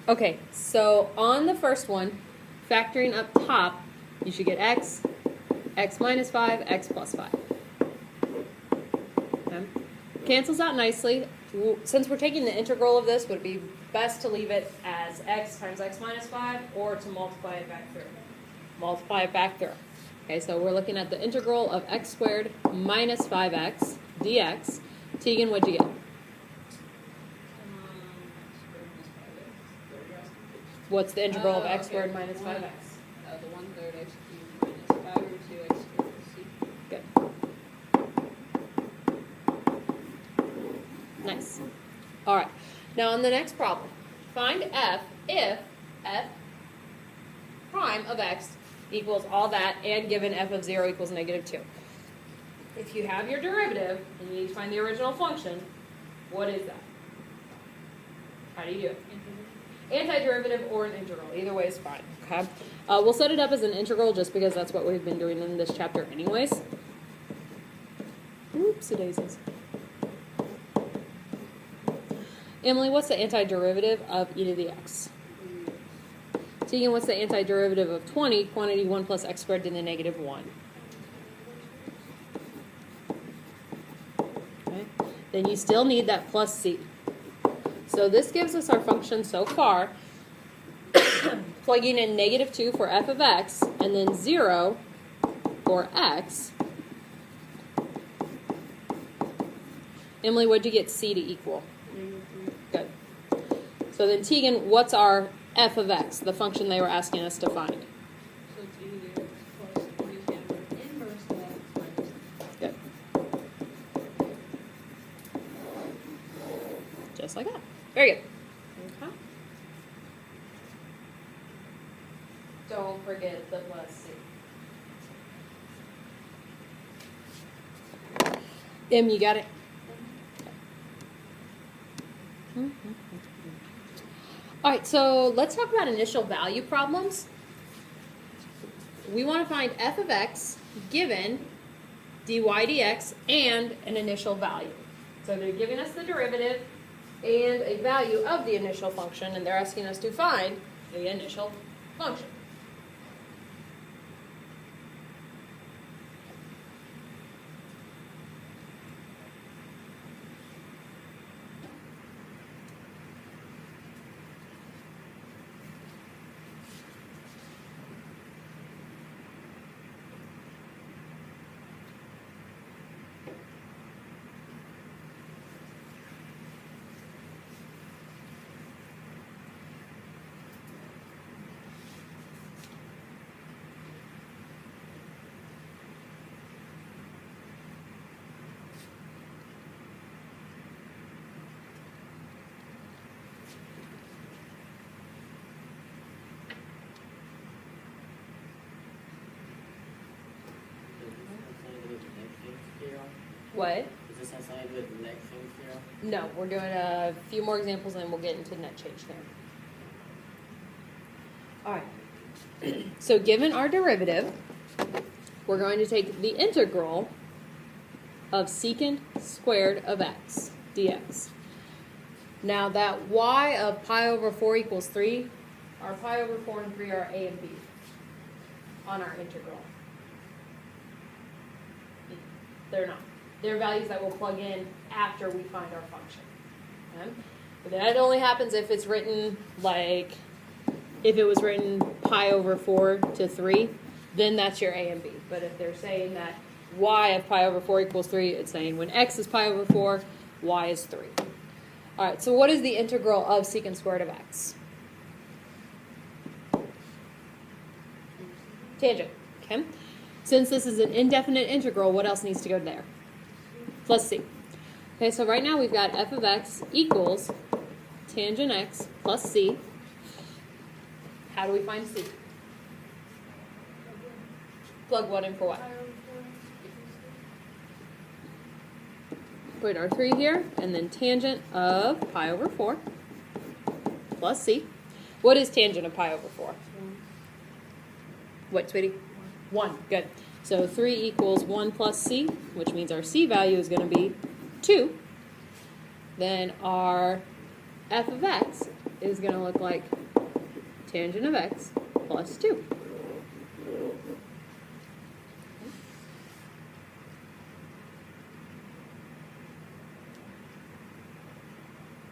Okay, so on the first one, factoring up top, you should get x, x minus 5, x plus 5. Okay. Cancels out nicely. Since we're taking the integral of this, would it be best to leave it as x times x minus 5 or to multiply it back through? Multiply it back through. Okay, so we're looking at the integral of x squared minus 5x dx. Tegan, what'd you get? What's the integral of x squared minus 5x? The 1/3 x cubed minus 5 over 2x squared plus c. Good. Nice. All right. Now on the next problem, find f if f prime of x equals all that and given f of 0 equals -2. If you have your derivative and you need to find the original function, what is that? How do you do it? Antiderivative or an integral. Either way is fine. Okay. We'll set it up as an integral just because that's what we've been doing in this chapter anyways. Oopsie daisies. Emily, what's the antiderivative of e to the x? Tegan, what's the antiderivative of 20, quantity 1 plus x squared to the -1? Okay. Then you still need that plus c. So this gives us our function so far, plugging in -2 for f of x, and then 0 for x. Emily, what'd you get c to equal? Good. So then Tegan, what's our f of x, the function they were asking us to find? So it's e to the x plus we just get the inverse of x minus. Good. Just like that. Very good. Okay. Don't forget the plus c. Em, you got it? All right, so let's talk about initial value problems. We want to find f of x given dy dx and an initial value. So they're giving us the derivative and a value of the initial function, and they're asking us to find the initial function. What? Does this have something to do with the next change theorem? No, we're doing a few more examples and we'll get into net change theorem. All right. So given our derivative, we're going to take the integral of secant squared of x dx. Now that y of pi over 4 equals 3, our pi over 4 and 3 are a and b on our integral. They're not. They're values that we'll plug in after we find our function. Okay? But that only happens if it's written like, if it was written pi over 4 to 3, then that's your a and b. But if they're saying that y of pi over 4 equals 3, it's saying when x is pi over 4, y is 3. All right, so what is the integral of secant squared of x? Tangent, okay? Since this is an indefinite integral, what else needs to go there? Plus c. Okay, so right now we've got f of x equals tangent x plus c. How do we find c? Plug what in for what? Put our 3 here, and then tangent of pi over 4 plus c. What is tangent of pi over 4? What, sweetie? 1. Good. So 3 equals 1 plus c, which means our c value is going to be 2. Then our f of x is going to look like tangent of x plus 2.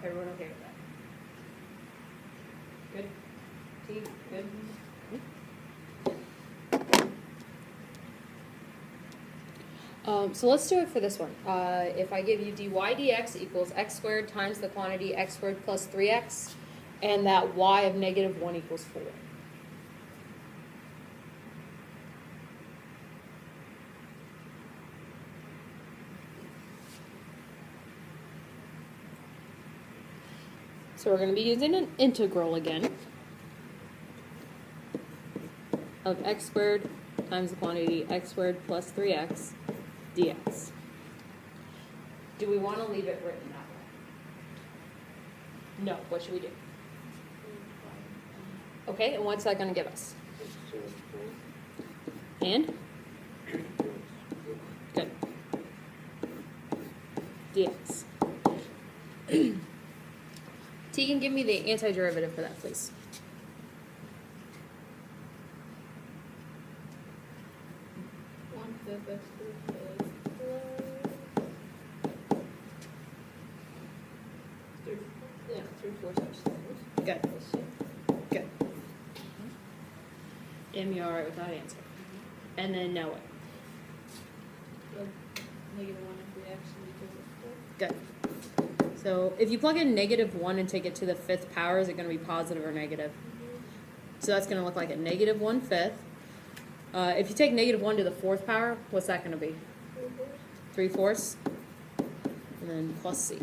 Everyone okay with that? Good? T, good? So let's do it for this one. If I give you dy dx equals x squared times the quantity x squared plus 3x, and that y of negative 1 equals 4. So we're going to be using an integral again of x squared times the quantity x squared plus 3x dx. Do we want to leave it written that way? No. What should we do? Okay, and what's that going to give us? And? Good. Dx. Tegan, give me the antiderivative for that, please. One-fifth x to the fifth plus 3/4 x squared. Good. Good. Am you alright with that answer? And then now what? Negative 1 and 3x equals 4. Good. So if you plug in negative 1 and take it to the 5th power, is it going to be positive or negative? So that's going to look like a negative 1/5. If you take negative 1 to the 4th power, what's that going to be? 3/4. And then plus c.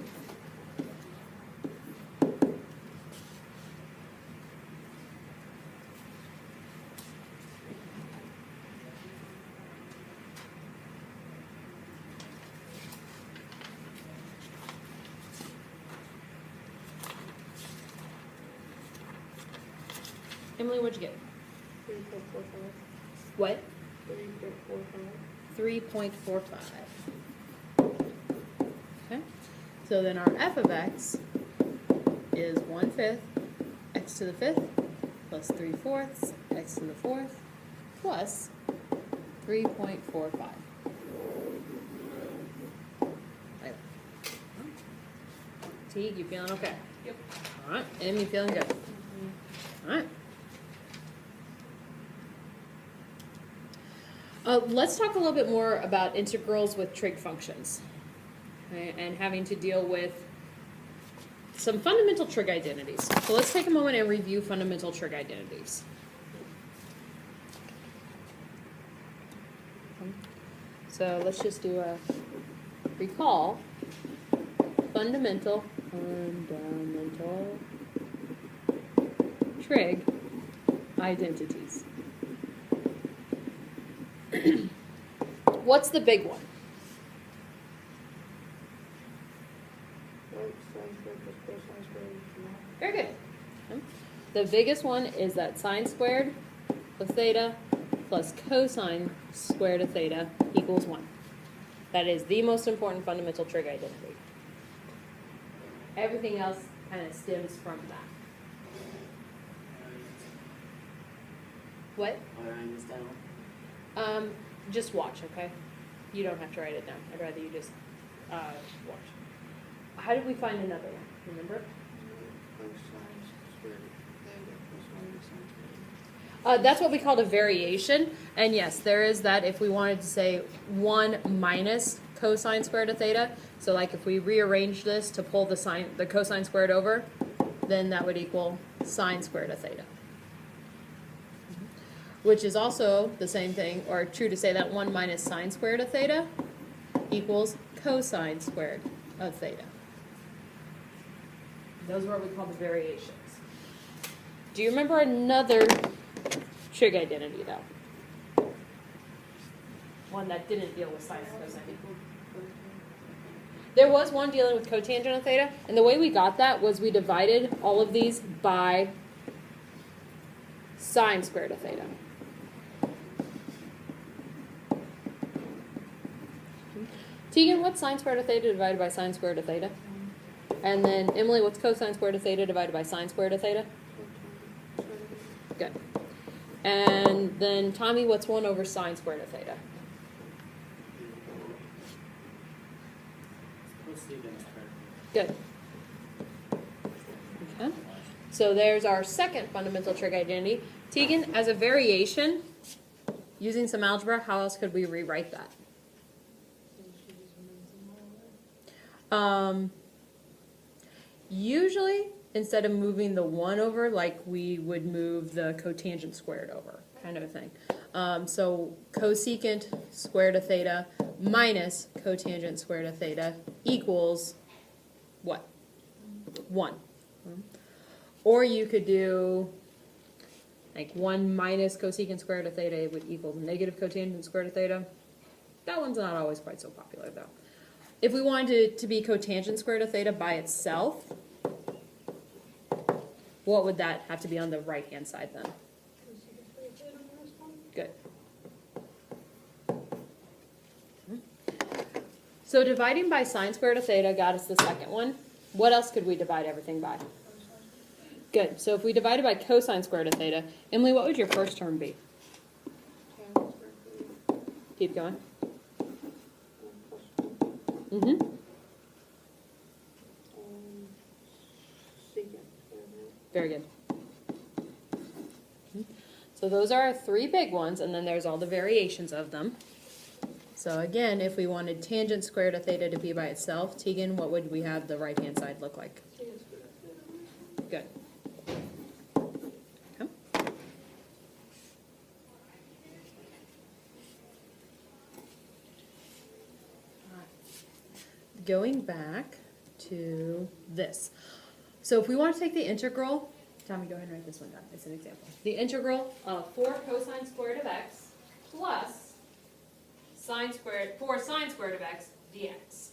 Emily, what'd you get? 3.45. What? 3.45. 3.45. Okay. So then our f of x is 1/5 x to the 5th plus 3/4 x to the 4th plus 3.45. Teague, you feeling okay? Yep. All right. Em, you feeling good? All right. Let's talk a little bit more about integrals with trig functions, okay, and having to deal with some fundamental trig identities. So let's take a moment and review fundamental trig identities. So let's just do a recall fundamental trig identities. What's the big one? Very good. Okay. The biggest one is that sine squared of theta plus cosine squared of theta equals 1. That is the most important fundamental trig identity. Everything else kind of stems from that. What? I'll write this down. Just watch, okay? You don't have to write it down. I'd rather you just watch. How did we find another one? Remember? That's what we called a variation. And yes, there is that if we wanted to say 1 minus cosine squared of theta. So like if we rearrange this to pull the cosine squared over, then that would equal sine squared of theta. Which is also the same thing, or true to say that 1 minus sine squared of theta equals cosine squared of theta. Those are what we call the variations. Do you remember another trig identity, though? One that didn't deal with sine and cosine. There was one dealing with cotangent of theta, and the way we got that was we divided all of these by sine squared of theta. Tegan, what's sine squared of theta divided by sine squared of theta? And then, Emily, what's cosine squared of theta divided by sine squared of theta? Good. And then, Tommy, what's 1 over sine squared of theta? Good. Okay. So there's our second fundamental trig identity. Tegan, as a variation, using some algebra, how else could we rewrite that? Usually, instead of moving the 1 over, like we would move the cotangent squared over, kind of a thing. So cosecant squared of theta minus cotangent squared of theta equals what? 1. Or you could do like 1 minus cosecant squared of theta would equal negative cotangent squared of theta. That one's not always quite so popular though. If we wanted it to be cotangent squared of theta by itself, what would that have to be on the right-hand side then? Good. So dividing by sine squared of theta got us the second one. What else could we divide everything by? Good. So if we divided by cosine squared of theta, Emily, what would your first term be? Keep going. Mm-hmm. Very good. So those are our 3 big ones, and then there's all the variations of them. So again, if we wanted tangent squared of theta to be by itself, Tegan, what would we have the right-hand side look like? Good. Okay. Going back to this. So if we want to take the integral, Tommy, go ahead and write this one down. It's an example. The integral of 4 cosine squared of x plus sine squared, 4 sine squared of x dx.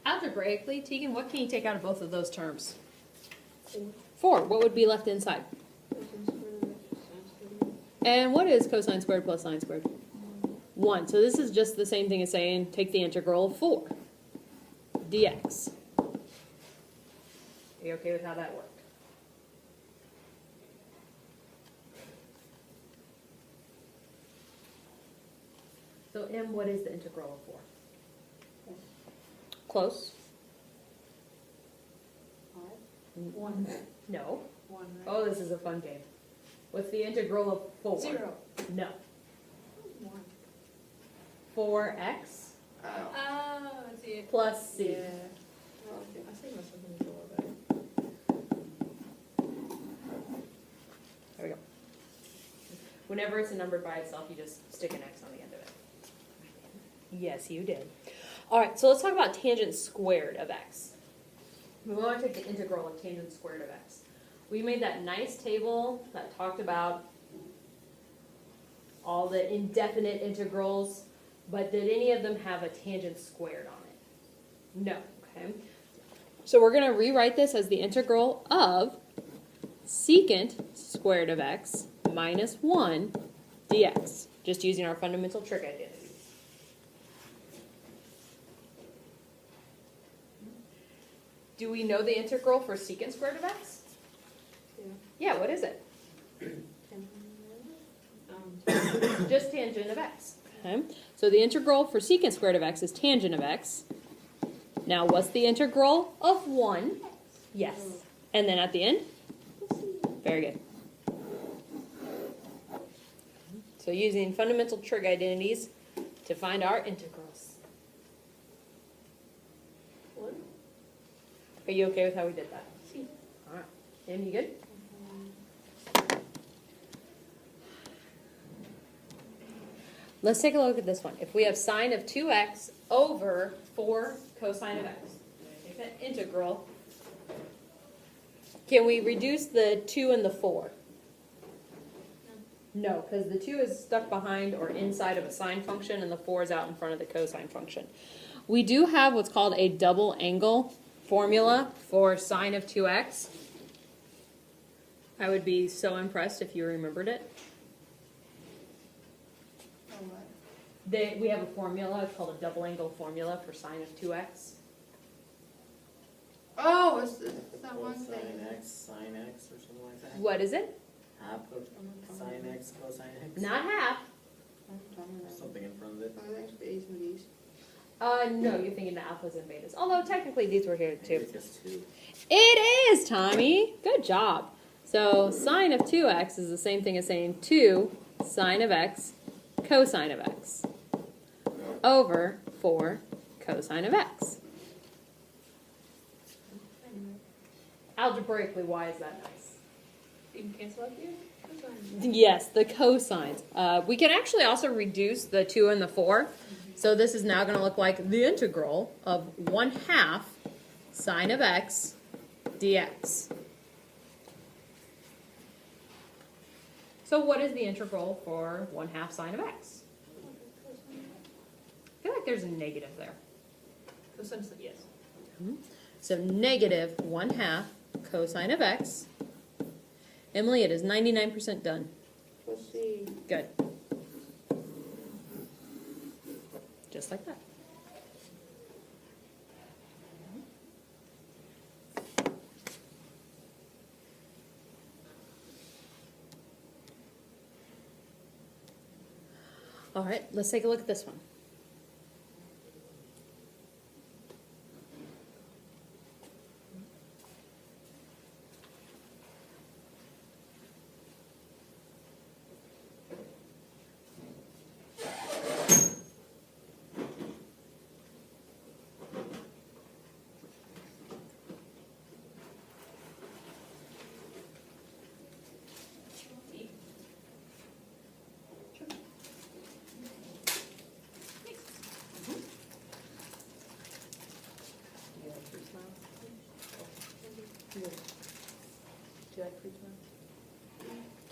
Algebraically, Tegan, what can you take out of both of those terms? 4. What would be left inside? And what is cosine squared plus sine squared? 1. So this is just the same thing as saying take the integral of 4 dx. Are you okay with how that worked? So M, what is the integral of 4? Close. 1. No. 1, right? Oh, this is a fun game. What's the integral of 4? 0. No. 1. 4x Oh, I see it. plus c. Yeah. Oh, okay. I see myself in the door better. There we go. Whenever it's a number by itself, you just stick an x on the end of it. Yes, you did. All right, so let's talk about tangent squared of x. We want to take the integral of tangent squared of x. We made that nice table that talked about all the indefinite integrals, but did any of them have a tangent squared on it? No, okay. So we're going to rewrite this as the integral of secant squared of x minus 1 dx, just using our fundamental trig identity. Do we know the integral for secant squared of x? Yeah, what is it? Just tangent of x. Okay. So the integral for secant squared of x is tangent of x. Now, what's the integral of 1? Yes. And then at the end? Very good. So using fundamental trig identities to find our integrals. Are you okay with how we did that? All right. Em, you good? Let's take a look at this one. If we have sine of 2x over 4 cosine of x, take that integral. Can we reduce the 2 and the 4? No, because the 2 is stuck behind or inside of a sine function, and the 4 is out in front of the cosine function. We do have what's called a double angle formula for sine of 2x. I would be so impressed if you remembered it. Oh, what? We have a formula, it's called a double angle formula for sine of 2x. Oh, it's that one Cosine thing. X, sine X, or something like that? What is it? Half of sine X, cosine X? Not half. Something in front of it. Oh, thanks for A's and B's. No, you're thinking the alphas and betas. Although technically these were here Maybe too. it's just 2. It is, Tommy. Good job. So sine of 2x is the same thing as saying 2 sine of x cosine of x over 4 cosine of x. Algebraically, why is that nice? You can cancel out the Yes, the cosines. We can actually also reduce the 2 and the 4. So this is now going to look like the integral of 1/2 sine of x dx. So what is the integral for 1/2 sine of x? I feel like there's a negative there. Cosine, yes. So negative 1/2 cosine of x. Emily, it is 99% done. Let's see. Good. Just like that. All right, let's take a look at this one.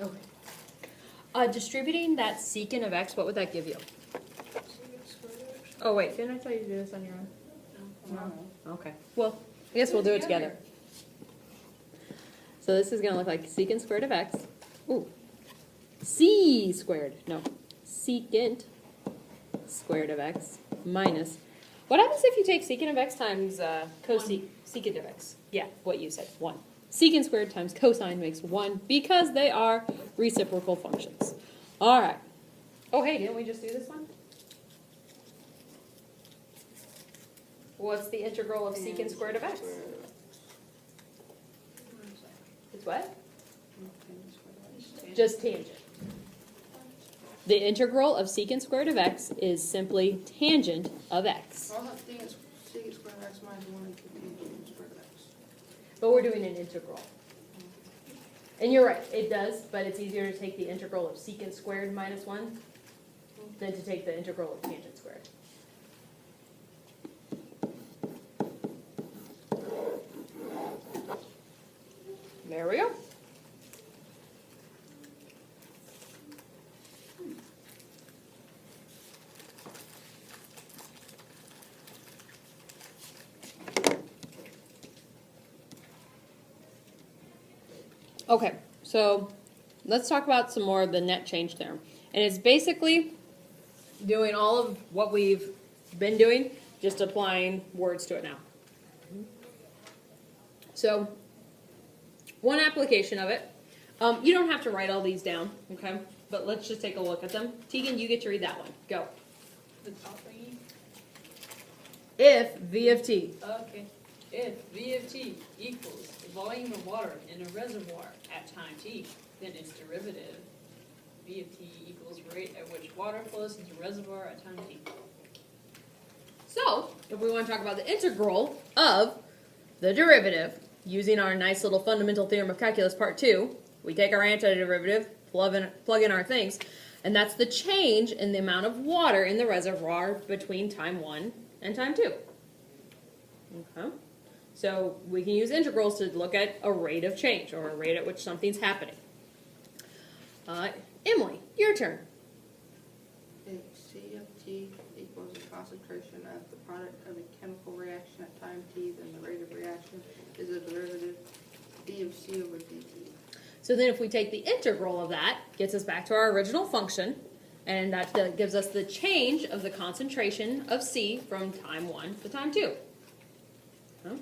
Okay. Distributing that secant of x, what would that give you? Oh wait, didn't I tell you to do this on your own? No. Okay. Well, I guess we'll do it together. So this is going to look like secant squared of x. Ooh. C squared. No. Secant squared of x minus. What happens if you take secant of x times secant of x? Yeah, what you said. 1. Secant squared times cosine makes 1 because they are reciprocal functions. All right. Oh, hey, didn't we just do this one? What's the integral of secant squared of x? It's what? Just tangent. The integral of secant squared of x is simply tangent of x. I'll have secant squared of x minus 1 equals tangent squared of x. But we're doing an integral. And you're right, it does, but it's easier to take the integral of secant squared minus 1 than to take the integral of tangent squared. There we go. Okay, so let's talk about some more of the net change theorem. And it's basically doing all of what we've been doing, just applying words to it now. So, one application of it, you don't have to write all these down, okay? But let's just take a look at them. Tegan, you get to read that one. Go. The top thingy? If V of t. Okay. If V of t equals the volume of water in a reservoir at time t, then its derivative, V of t equals rate at which water flows into the reservoir at time t. So, if we want to talk about the integral of the derivative, using our nice little fundamental theorem of calculus part 2, we take our antiderivative, plug in our things, and that's the change in the amount of water in the reservoir between time 1 and time 2. Okay. So we can use integrals to look at a rate of change, or a rate at which something's happening. Emily, your turn. If C of T equals the concentration of the product of a chemical reaction at time t, then the rate of reaction is a derivative d of C over dt. So then if we take the integral of that, gets us back to our original function, and that gives us the change of the concentration of C from time 1 to time 2. Huh?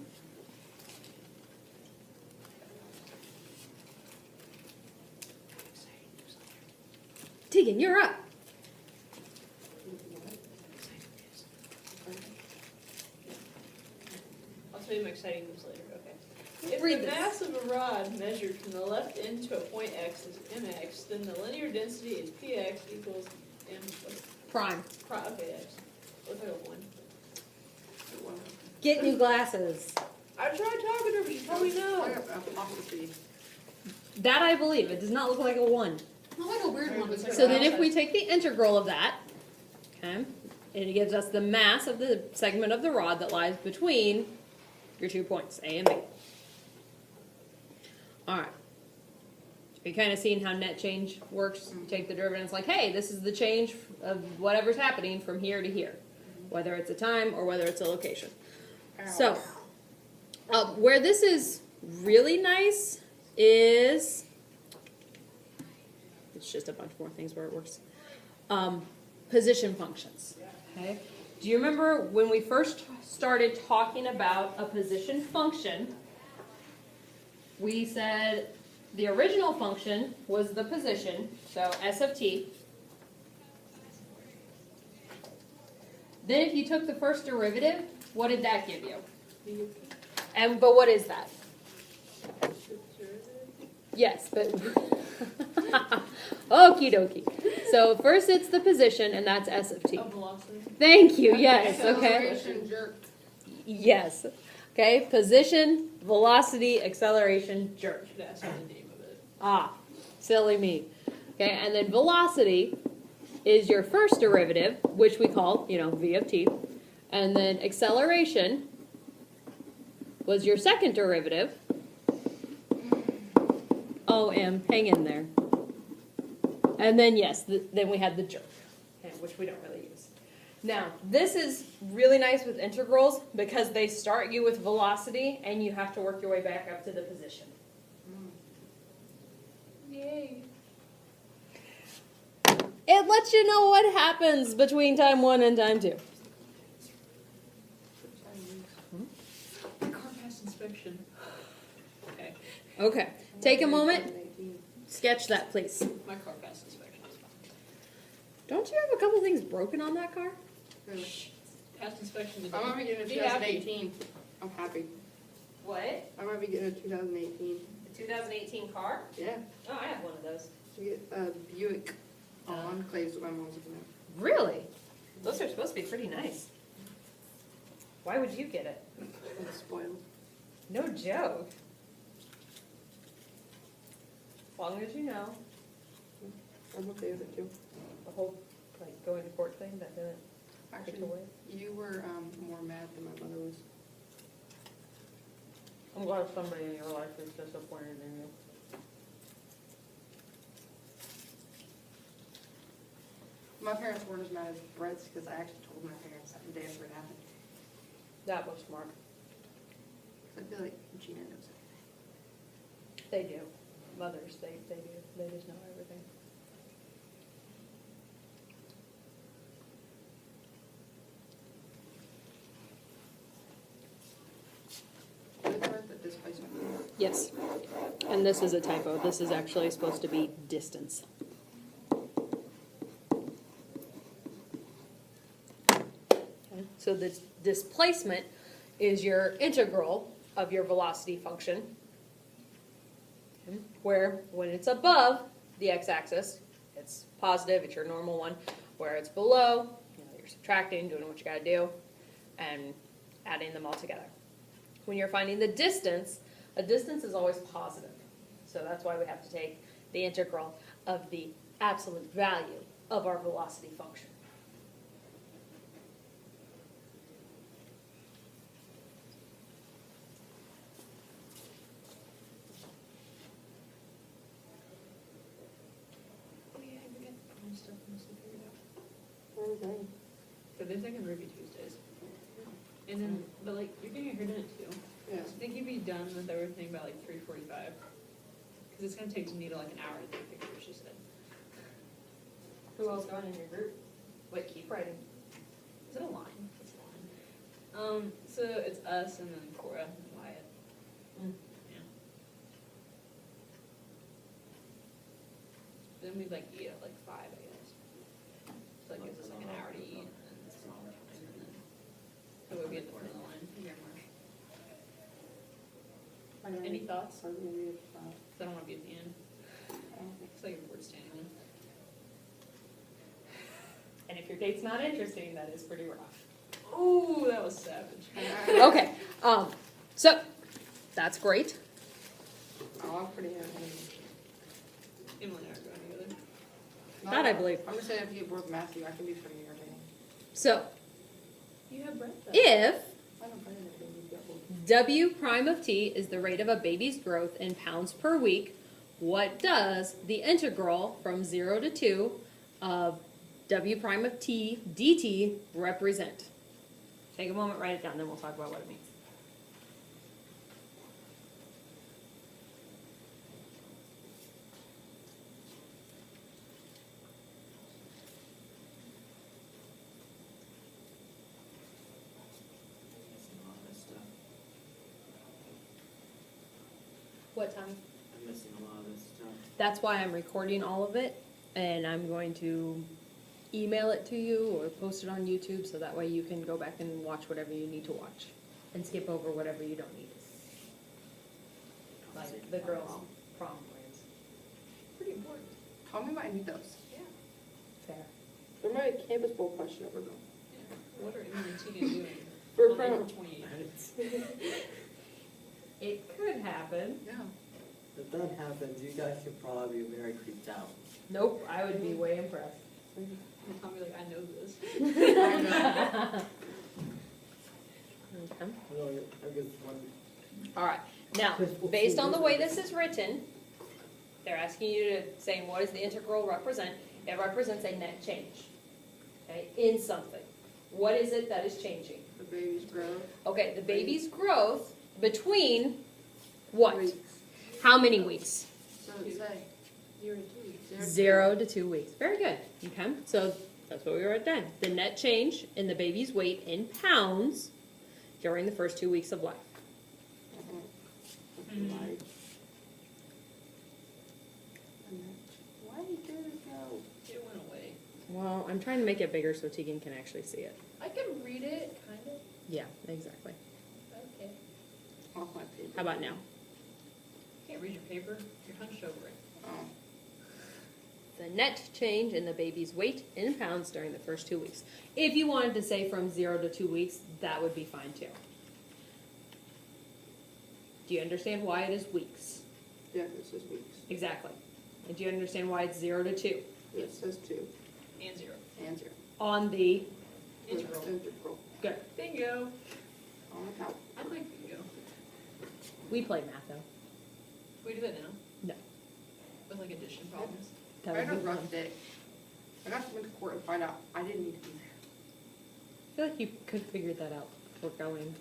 Tegan, you're up. I'll tell you my exciting news later, okay. If Read the this. mass of a rod measured from the left end to a point x is mx, then the linear density is px equals m. Prime. Okay, x. Looks like a 1. Get new glasses. I tried talking to her, but she told me no. Apostrophe. That I believe. It does not look like a 1. Not like a weird one. So then if we take the integral of that, okay, it gives us the mass of the segment of the rod that lies between your 2 points, A and B. All right. You're kind of seeing how net change works. You take the derivative and it's like, hey, this is the change of whatever's happening from here to here, whether it's a time or whether it's a location. So, where this is really nice is, it's just a bunch more things where it works. Position functions. Okay. Do you remember when we first started talking about a position function? We said the original function was the position, so S of t. Then if you took the first derivative, what did that give you? But what is that? Yes, but okie dokie. So first it's the position, and that's S of t. A velocity. Thank you. Yes. Okay. Acceleration jerk. Yes. Okay. Position, velocity, acceleration, jerk. That's the name of it. Ah, silly me. Okay, and then velocity is your first derivative, which we call, v of t. And then acceleration was your second derivative. OM, hang in there. And then, yes, then we had the jerk, which we don't really use. Now, this is really nice with integrals because they start you with velocity and you have to work your way back up to the position. Yay. It lets you know what happens between time 1 and time 2. My car passed inspection. Okay. Okay, take a moment, sketch that, please. My car passed inspection. Don't you have a couple things broken on that car? Really. Passed inspection today. I might be getting a Be happy. 2018. I'm happy. What? I might be getting a 2018. A 2018 car? Yeah. Oh, I have one of those. We get a Buick Enclaves that my mom's looking at. Really? Those are supposed to be pretty nice. Why would you get it? I'm spoiled. No joke. As long as you know, I'm okay with it too. the whole going to court thing, that didn't take Actually, away. you were more mad than my mother was. I'm glad somebody in your life is disappointed in you. My parents weren't as mad as Brett's because I actually told my parents that the day after it happened. That was smart. I feel like Gina knows everything. They do. Mothers, they do. They just know everything. Did I write the displacement? Yes. And this is a typo. This is actually supposed to be distance. Okay. So the displacement is your integral of your velocity function, okay, where when it's above the x-axis, it's positive, it's your normal one. Where it's below, you're subtracting, doing what you gotta do, and adding them all together. When you're finding the distance, a distance is always positive. So that's why we have to take the integral of the absolute value of our velocity function. same thing. But they're thinking Ruby Tuesdays. And then, but like, you're getting your hair done at 2. Yeah. So I think you'd be done with everything by like 3:45. Because it's gonna take Nita like an hour to take pictures, she said. Who else going in your group? Wait, keep writing. Is it a line? It's a line. So it's us and then Cora and Wyatt. Mm. Yeah. Then we'd like eat at like 5, I guess. So that gives us like an hour to eat and then some more time and then so we'll be at the front of the line. Any thoughts? Or maybe it's, 'Cause I don't want to be at the end. It's like a board standing one. And if your date's not interesting, that is pretty rough. Ooh, that was savage. Okay, so that's great. Oh, I'm pretty happy. Emily and I are going together. That I believe. I'm just saying if you get bored with Matthew, I can be pretty irritating. So You have Brett though. if I don't find anything you get bored. W prime of t is the rate of a baby's growth in pounds per week, what does the integral from 0 to 2 of W prime of t dt represent? Take a moment, write it down, then we'll talk about what it means. Missing a lot of this stuff. What time? I'm missing a lot of this stuff. That's why I'm recording all of it, and I'm going to email it to you or post it on YouTube so that way you can go back and watch whatever you need to watch and skip over whatever you don't need. Like the girls' prom plans. Pretty important. Tell me might need those. Yeah. Fair. There might be a campus bowl question over them. Yeah. What are Emily and Tina doing For on prom. April 28th? It could happen. Yeah. If that happens, you guys should probably be very creeped out. Nope, I would be way impressed. I'll be like, I know this. I know. Okay. I guess one. All right. Now, based on the way this is written, they're asking you to say what does the integral represent? It represents a net change, okay, in something. What is it that is changing? The baby's growth. Okay, the baby's growth between what? Weeks. How many weeks? So it's say 0 to 2 weeks. 0 to 2 weeks. Very good. Okay, so that's what we wrote down. The net change in the baby's weight in pounds during the first 2 weeks of life. Mhm. Like, why did it go? It went away. Well, I'm trying to make it bigger so Tegan can actually see it. I can read it, kind of. Yeah, exactly. Okay. Off my paper. How about now? Can't read your paper. You're hunched over it. Oh. The net change in the baby's weight in pounds during the first 2 weeks. If you wanted to say from 0 to 2 weeks, that would be fine too. Do you understand why it is weeks? Yeah, this is weeks. Exactly. And do you understand why it's 0 to 2? It says 2 And 0. and 0. On the, Integral. Integral. good. Bingo. On the couch. I like bingo. We play math though. Can we do that now? No. With like addition problems? That I had a would be rough fun. day. I got to went to court and find out I didn't need to be there. I feel like you could figure that out before going.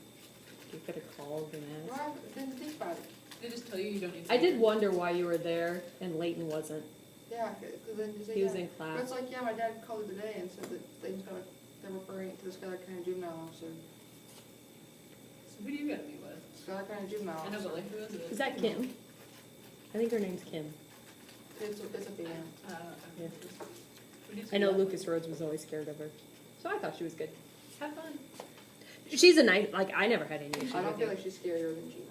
You could have called and asked. Well, I didn't think about it. They just tell you don't need to. I be did there. wonder why you were there and Leighton wasn't. Yeah, because then you say, He was yeah. in But class. it's like, yeah, my dad called it today and said that they're referring it to the Schuyler County Juvenile Officer. So who do you gotta meet with? Schuyler County Juvenile I know, Officer. but like who is it? Is that Kim? I think her name's Kim. It's a female. Yeah. We need I know to- Lucas Rhodes was always scared of her. So I thought she was good. Have fun. She's a nice, like, I never had any issues I don't with feel her. like she's scarier than Gina.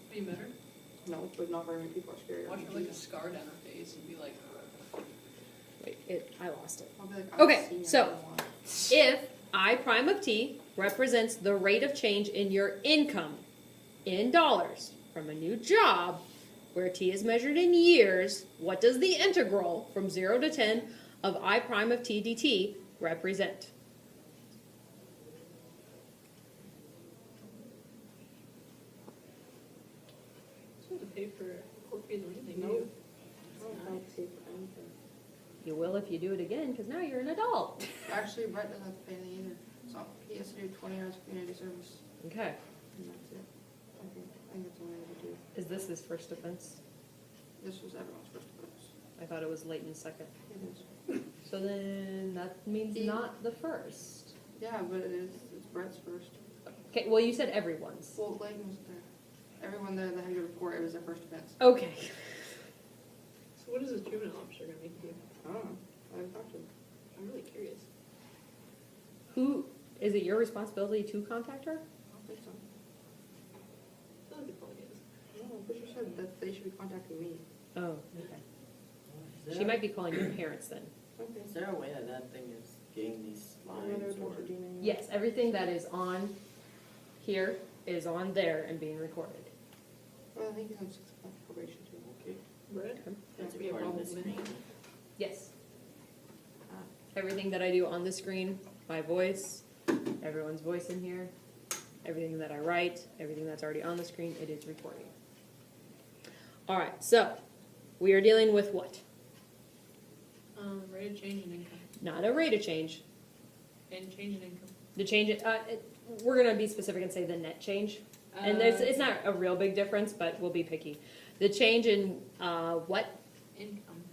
Have you met her? No, but not very many people are scarier Watch than her Gina. like a scar down her face and be like, Wait, I lost it. I'll be like, Okay, I've seen her so- everyone. If I prime of t represents the rate of change in your income in dollars from a new job, where t is measured in years, what does the integral from 0 to 10 of I prime of t dt represent? "It's not to pay for court fees or anything, do No. you?" I don't think so, anything. You will if you do it again, because now you're an adult. Actually, Brett doesn't have to pay any either. So he has to do 20 hours of community service, Okay. and that's it. I think that's the only way to do it. Is this his first offense? This was everyone's first offense. I thought it was Leighton's second. It is. So then that means He- not the first. Yeah, but it is. It's Brett's first. Okay, well, you said everyone's. Well, Layton was there. Everyone there that had to report, it was their first offense. Okay. So what is this juvenile officer gonna make you do? I don't know. I haven't talked to him. I'm really curious. Who, is it your responsibility to contact her? I don't think so. I feel like it probably is. No, Fisher said that they should be contacting me. Oh, okay. Is She there- might be calling your parents then. Okay. Is there a way that that thing is getting these I'm gonna lines talk or? to Gina. Yes, everything that is on here is on there and being recorded. Well, I think he's on 6 month probation too. Okay, Brett? that's That'd be a part of the problem, man. screen. Yes. Everything that I do on the screen, my voice, everyone's voice in here, everything that I write, everything that's already on the screen, it is recording. All right, so we are dealing with what? Rate of change in income. Not a rate of change. And change in income. The change, we're gonna be specific and say the net change. And it's not a real big difference, but we'll be picky. The change in, what? Income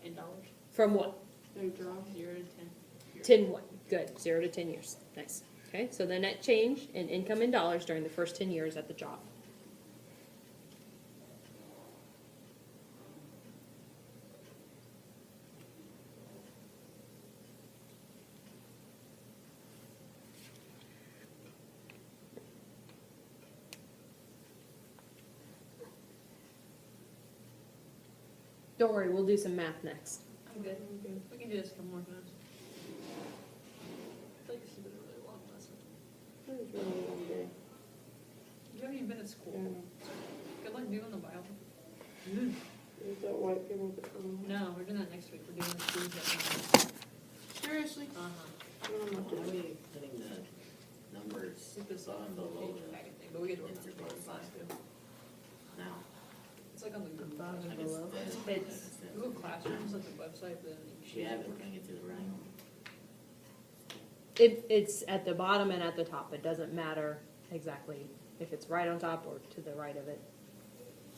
in dollars. From what? New job. 0 to 10. 10 what? Good, 0 to 10 years. Nice. Okay, so the net change in income in dollars during the first 10 years at the job. Don't worry, we'll do some math next. I'm good. We can do this a couple more times. I feel like this has been a really long lesson. It was really a long day. You haven't even been at school. Yeah. Good luck doing the Bible. Is that white people with the phone? No, we're doing that next week. We're doing the foods that Seriously? Uh-huh. No, I'm not Why are doing we it. putting the numbers It's this on on the the logo page packet thing, but we get to work on It's it both in class too. now? It's like on the Google Above and website. below. It's- Google Classroom is like the website, but then you She choose had it. it, bring it to the right. It's at the bottom and at the top. It doesn't matter exactly if it's right on top or to the right of it.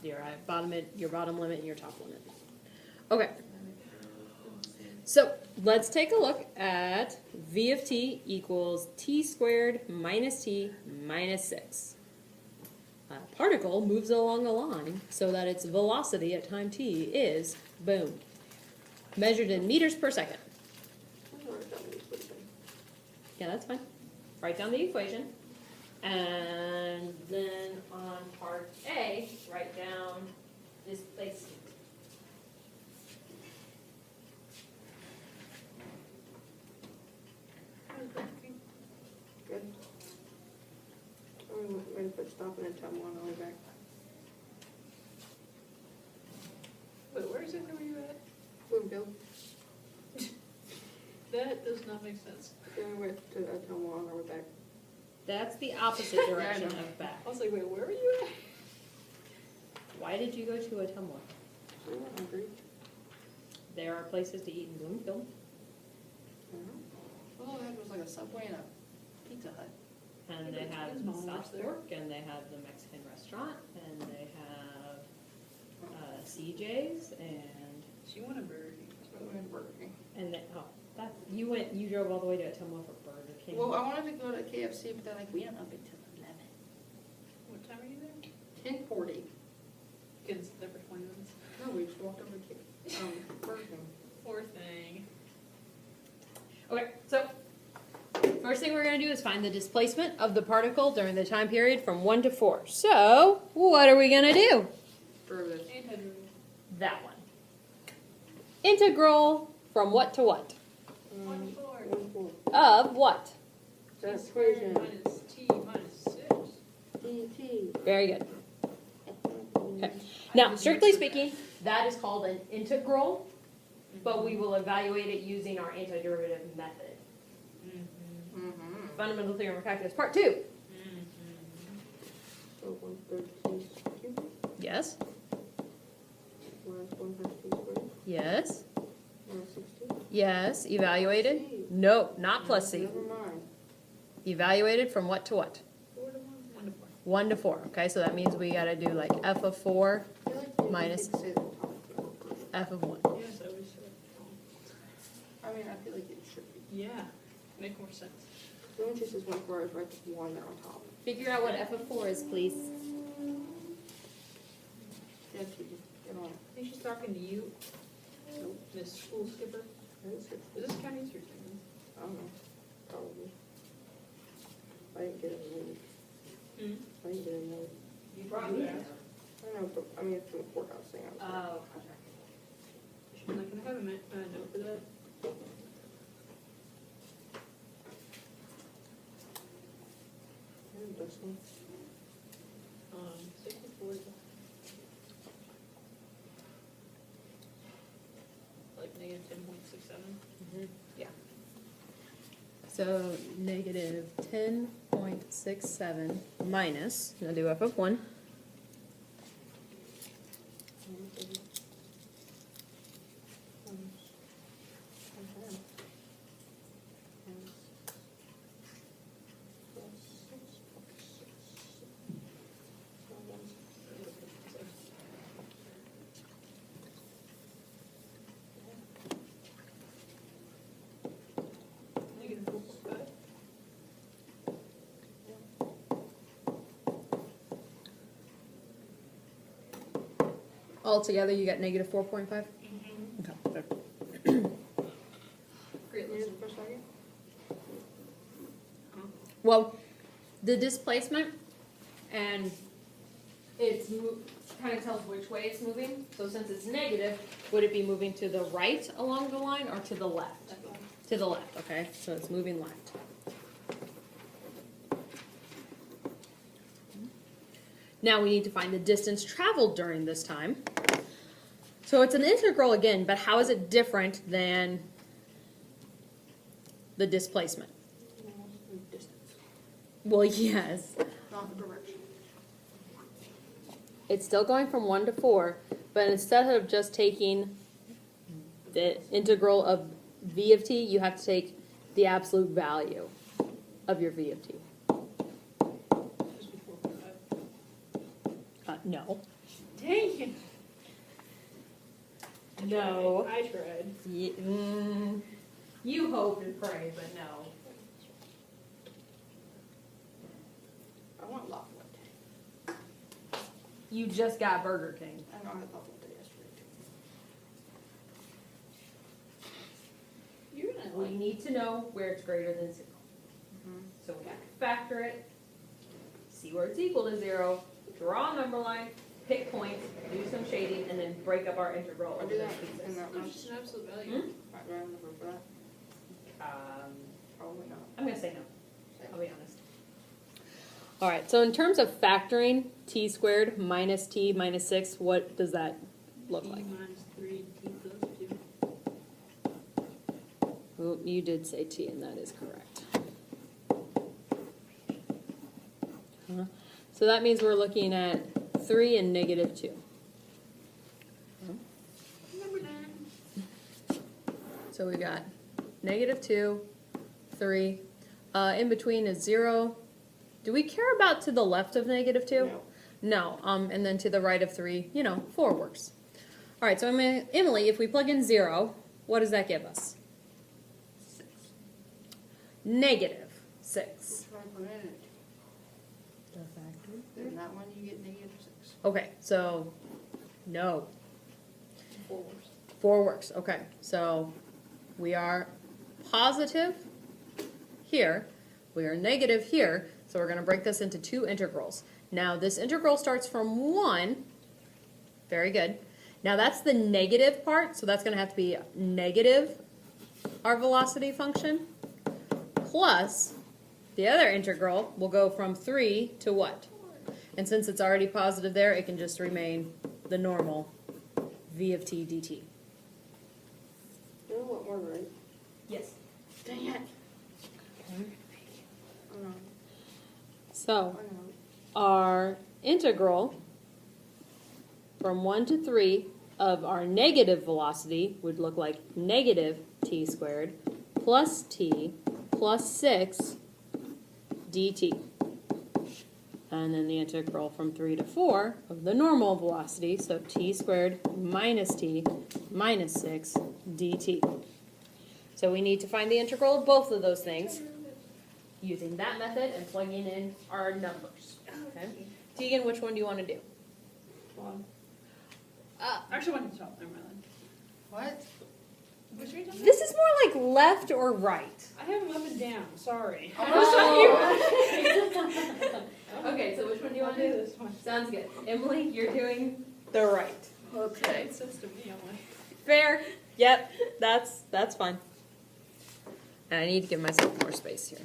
Your bottom limit and your top limit. Okay, so let's take a look at V of t equals t squared minus t minus 6. A particle moves along a line so that its velocity at time t is, boom, measured in meters per second. I'm sorry, that was pretty big. Yeah, that's fine. Write down the equation. And then on part A, write down displacement. Good. I'm ready to put stop and then tell them I'll be back. Wait, where exactly were you at? Bloomfield. That does not make sense. Then we went to tell them I'll be back. That's the opposite direction know. of back. I was like, wait, where were you at? Why did you go to Atumwa? I'm not hungry. There are places to eat in Bloomfield. All I had was like a Subway and a Pizza Hut. And Yeah, they but have Twins Mom works South there. Fork, and they have the Mexican restaurant, and they have CJ's, and She wanted Burger King. So we went to Burger King. you drove all the way to Atumwa for Burger King. Well, I wanted to go to KFC, but they're like, we don't open till 11. What time are you there? 10:40. Kids there for 20 minutes. No, we just walked over to Burger King. Poor thing. Okay, so first thing we're going to do is find the displacement of the particle during the time period from 1 to 4. So, what are we going to do? Derivative. Antiderivative. That one. Integral from what to what? 1 to 4. 1 4. Of what? That T squared equation. minus T minus 6. DT. Very good. Okay. Now, strictly speaking, that is called an integral, but we will evaluate it using our antiderivative method. Mm-hmm. Fundamental theorem of calculus, part 2. So 1/3 T cubed Yes. minus 1/2 T squared Yes. minus Yes, evaluated. No, not plus C. Never mind. Evaluated from what to what? 4 to 1, 1 to 4. 1 to 4. Okay, so that means we gotta do like f of 4, I feel like maybe Minus- you could say the top row. f of 1. Yes, I wish so. I mean, I feel like it should be. Yeah, make more sense. The one just says 1 4 is right to 1 there on top. Figure out what f of 4 is, please. Yeah, if you just get on. I think she's talking to you, Miss School Skipper. Is this county's or Timmons? I don't know, probably. I didn't get it in the week. I didn't get it in the week. You probably asked. I don't know, but, I mean, it's from the courthouse thing. I was like, Oh, She's not gonna have a note for that. "Hey, Dustin." 64 is like negative 10.67. yeah. So negative 10.67 minus, I'm gonna do f of 1. Negative 4.5. Altogether, you got negative 4.5? Okay. Great, Here's listen. the first target. Well, the displacement, and it's kind of tells which way it's moving. So since it's negative, would it be moving to the right along the line or to the left? To the left, okay? So it's moving left. Now we need to find the distance traveled during this time. So it's an integral again, but how is it different than the displacement? Distance, Well, yes. not the direction. It's still going from 1 to 4, but instead of just taking the integral of v of t, you have to take the absolute value of your v of t. Just be 4.5. No. Dang it. No. I tried. You hope and pray, but no. I want Lava Latte. You just got Burger King. I know I had Lava Latte yesterday too. You're gonna We like. need to know where it's greater than 0. So we have to factor it, see where it's equal to 0, draw a number line, pick points, do some shading, and then break up our integral I'll over do those that in pieces. that No, one. it's just an absolute value. Hmm? Right, do I have a number for that? Probably not. I'm going to say no. I'll be honest. All right, so in terms of factoring t squared minus t minus 6, what does that look T like? minus 3, T plus 2. Oh, you did say t, and that is correct. So that means we're looking at 3 and negative 2. Number 9. So we got negative 2, 3. In between is 0. Do we care about to the left of negative 2? No. No. And then to the right of 3, 4 works. All right, so Emily, if we plug in 0, what does that give us? 6. Negative 6. Which one I put in it? In that one, you get negative 6. Okay, so no. 4 worse. 4 works. Okay, so we are positive here. We are negative here. So we're going to break this into 2 integrals. Now this integral starts from 1. Very good. Now that's the negative part. So that's going to have to be negative our velocity function plus the other integral will go from 3 to what? And since it's already positive there, it can just remain the normal v of t dt. You know what more, right? Yes. Dang it. I know. So I know. our integral from 1 to 3 of our negative velocity would look like negative t squared plus t plus 6 dt. And then the integral from 3 to 4 of the normal velocity, so t squared minus t minus 6 dt. So we need to find the integral of both of those things using that method and plugging in our numbers. Okay? Tegan, which one do you want to do? Well, actually, one to 12. Never mind. What? Which way does This is more like left or right. I have them up and down. Sorry. Okay, so which one do you I'll want do to do? this one. Sounds good. Emily, you're doing the right. Okay. It says to me, I'm like, Fair. Yep, that's fine. And I need to give myself more space here.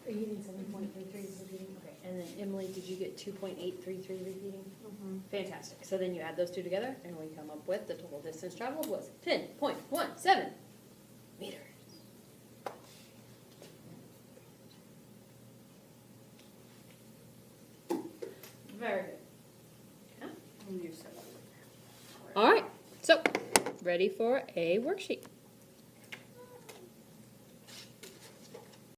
Are you getting 7.33 repeating? Okay, and then Emily, did you get 2.833 repeating? Fantastic. So then you add those two together, and we come up with the total distance traveled was 10.17 meters. Very good. Yeah. You said All right, so ready for a worksheet.